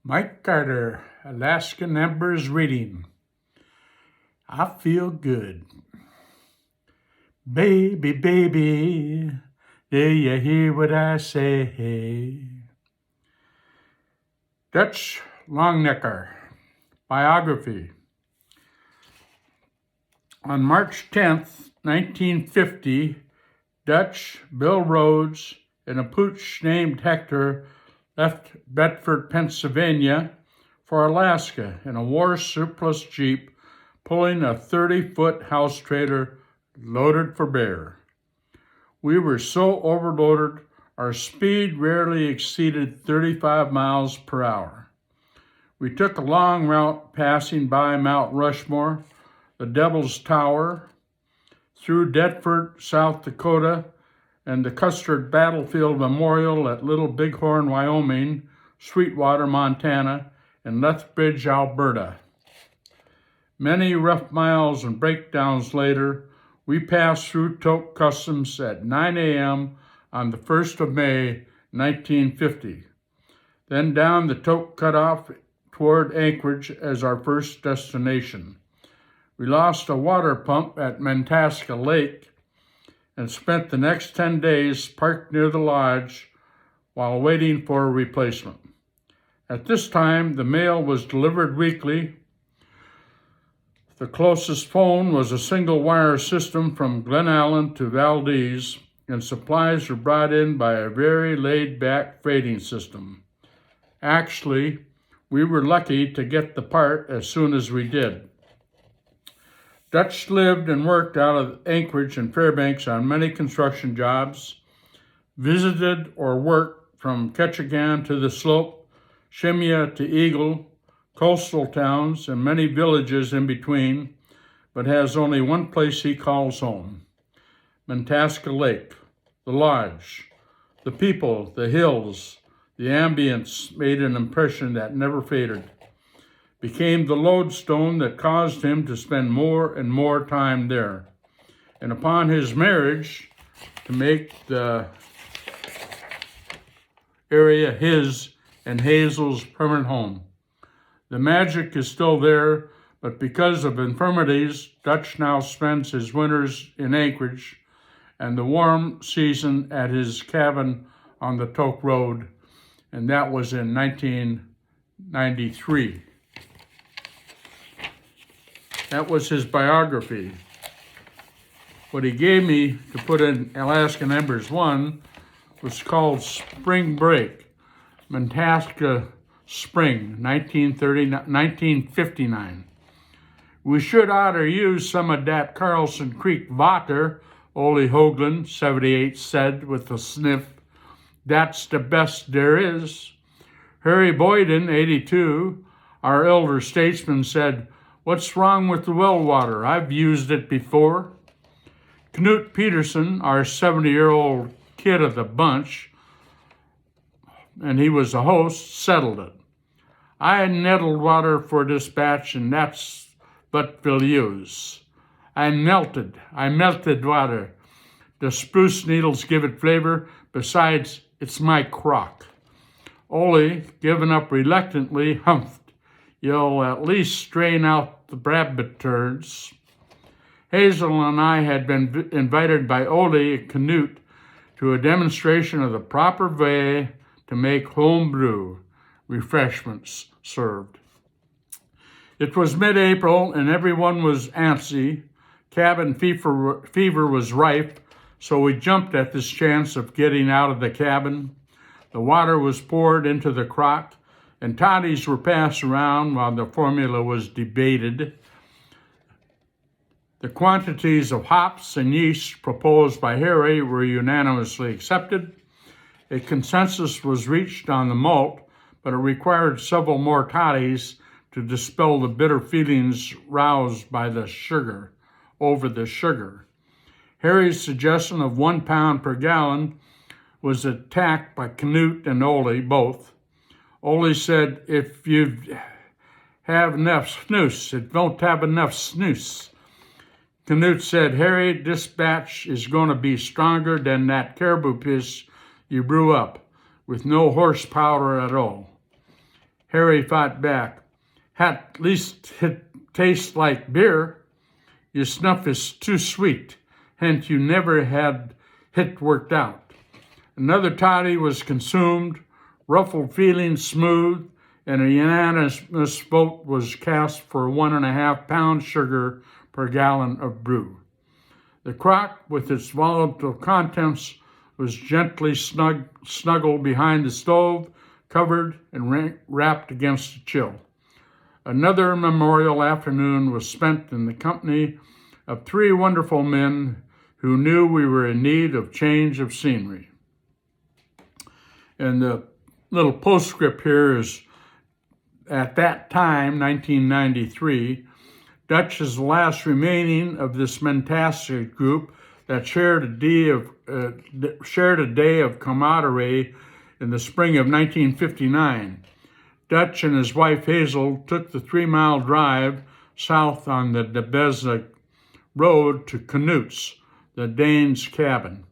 Mike Carter, Alaskan EMBERS reading. I feel good. Baby, baby, do you hear what I say? Dutch Longnecker, biography. On March 10th, 1950, Dutch Bill Rhodes and a pooch named Hector left Bedford, Pennsylvania for Alaska in a war surplus Jeep pulling a 30-foot house trailer loaded for bear. We were so overloaded, our speed rarely exceeded 35 miles per hour. We took a long route passing by Mount Rushmore, the Devil's Tower, through Deptford, South Dakota, and the Custer Battlefield Memorial at Little Bighorn, Wyoming, Sweetwater, Montana, and Lethbridge, Alberta. Many rough miles and breakdowns later, we passed through Tok Customs at 9 a.m. on the 1st of May, 1950. Then down the Tok Cutoff toward Anchorage as our first destination. We lost a water pump at Mataska Lake and spent the next 10 days parked near the lodge while waiting for a replacement. At this time, the mail was delivered weekly. The closest phone was a single-wire system from Glen Allen to Valdez, and supplies were brought in by a very laid-back freighting system. Actually, we were lucky to get the part as soon as we did. Dutch lived and worked out of Anchorage and Fairbanks on many construction jobs, visited or worked from Ketchikan to the Slope, Shemya to Eagle, coastal towns, and many villages in between, but has only one place he calls home: Mataska Lake, the lodge. The people, the hills, the ambience made an impression that never faded. Became the lodestone that caused him to spend more and more time there. And upon his marriage, to make the area his and Hazel's permanent home. The magic is still there, but because of infirmities, Dutch now spends his winters in Anchorage and the warm season at his cabin on the Tok Road, and that was in 1993. That was his biography. What he gave me to put in Alaskan EMBERS 1 was called Spring Break, Mataska Spring, 1959. We should oughter use some of that Carlson Creek water, Ole Hoagland, 78, said with a sniff. That's the best there is. Harry Boyden, 82, our elder statesman, said, "What's wrong with the well water? I've used it before." Knut Peterson, our 70-year-old kid of the bunch, and he was the host, settled it. "I nettled water for this batch, and that's what we'll use. I melted water. The spruce needles give it flavor. Besides, it's my crock." Ole, given up reluctantly, humphed. "You'll at least strain out the rabbit turds." Hazel and I had been invited by Ole and Knut to a demonstration of the proper way to make home brew, refreshments served. It was mid-April and everyone was antsy. Cabin fever was rife, so we jumped at this chance of getting out of the cabin. The water was poured into the crock, and toddies were passed around while the formula was debated. The quantities of hops and yeast proposed by Harry were unanimously accepted. A consensus was reached on the malt, but it required several more toddies to dispel the bitter feelings roused by the sugar, over the sugar. Harry's suggestion of 1 pound per gallon was attacked by Knut and Ole both. Ole said, "If you have enough snus, it won't have enough snus." Knut said, "Harry, this batch is going to be stronger than that caribou piss you brew up, with no horsepower at all." Harry fought back. At least it tastes like beer. Your snuff is too sweet, hence you never had it worked out. Another toddy was consumed, ruffled feelings smooth, and a unanimous vote was cast for 1.5 pounds sugar per gallon of brew. The crock, with its volatile contents, was gently snuggled behind the stove, covered and wrapped against the chill. Another memorial afternoon was spent in the company of 3 wonderful men who knew we were in need of change of scenery. And the little postscript here is, at that time, 1993, Dutch is the last remaining of this fantastic group that shared a day of camaraderie in the spring of 1959. Dutch and his wife Hazel took the 3-mile drive south on the Debeza road to Knut's, the Danes' cabin.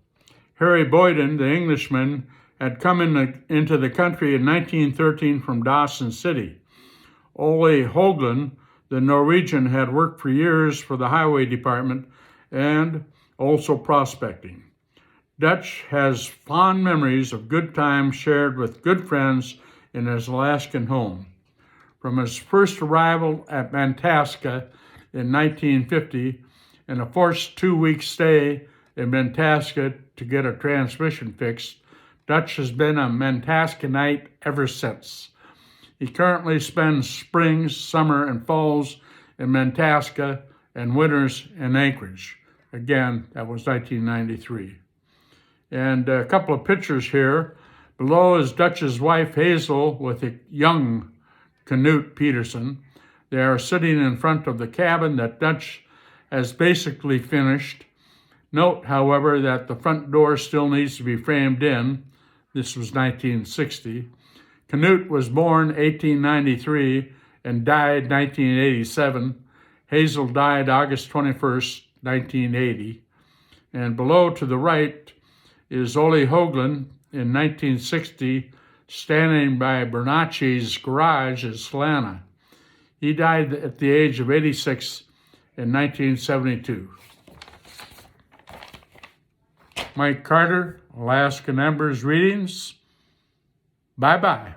Harry Boyden, the Englishman, had come into the country in 1913 from Dawson City. Ole Hoglan, the Norwegian, had worked for years for the highway department and also prospecting. Dutch has fond memories of good times shared with good friends in his Alaskan home. From his first arrival at Mantasca in 1950 and a forced 2-week stay in Mantasca to get a transmission fixed, Dutch has been a Mantascanite ever since. He currently spends springs, summer, and falls in Mantasca and winters in Anchorage. Again, that was 1993. And a couple of pictures here. Below is Dutch's wife Hazel with a young Knut Peterson. They are sitting in front of the cabin that Dutch has basically finished. Note, however, that the front door still needs to be framed in. This was 1960. Knut was born 1893 and died 1987. Hazel died August 21st, 1980. And below to the right is Ole Hoglan in 1960, standing by Bernacci's garage in Salana. He died at the age of 86 in 1972. Mike Carter, Alaskan EMBERS readings. Bye-bye.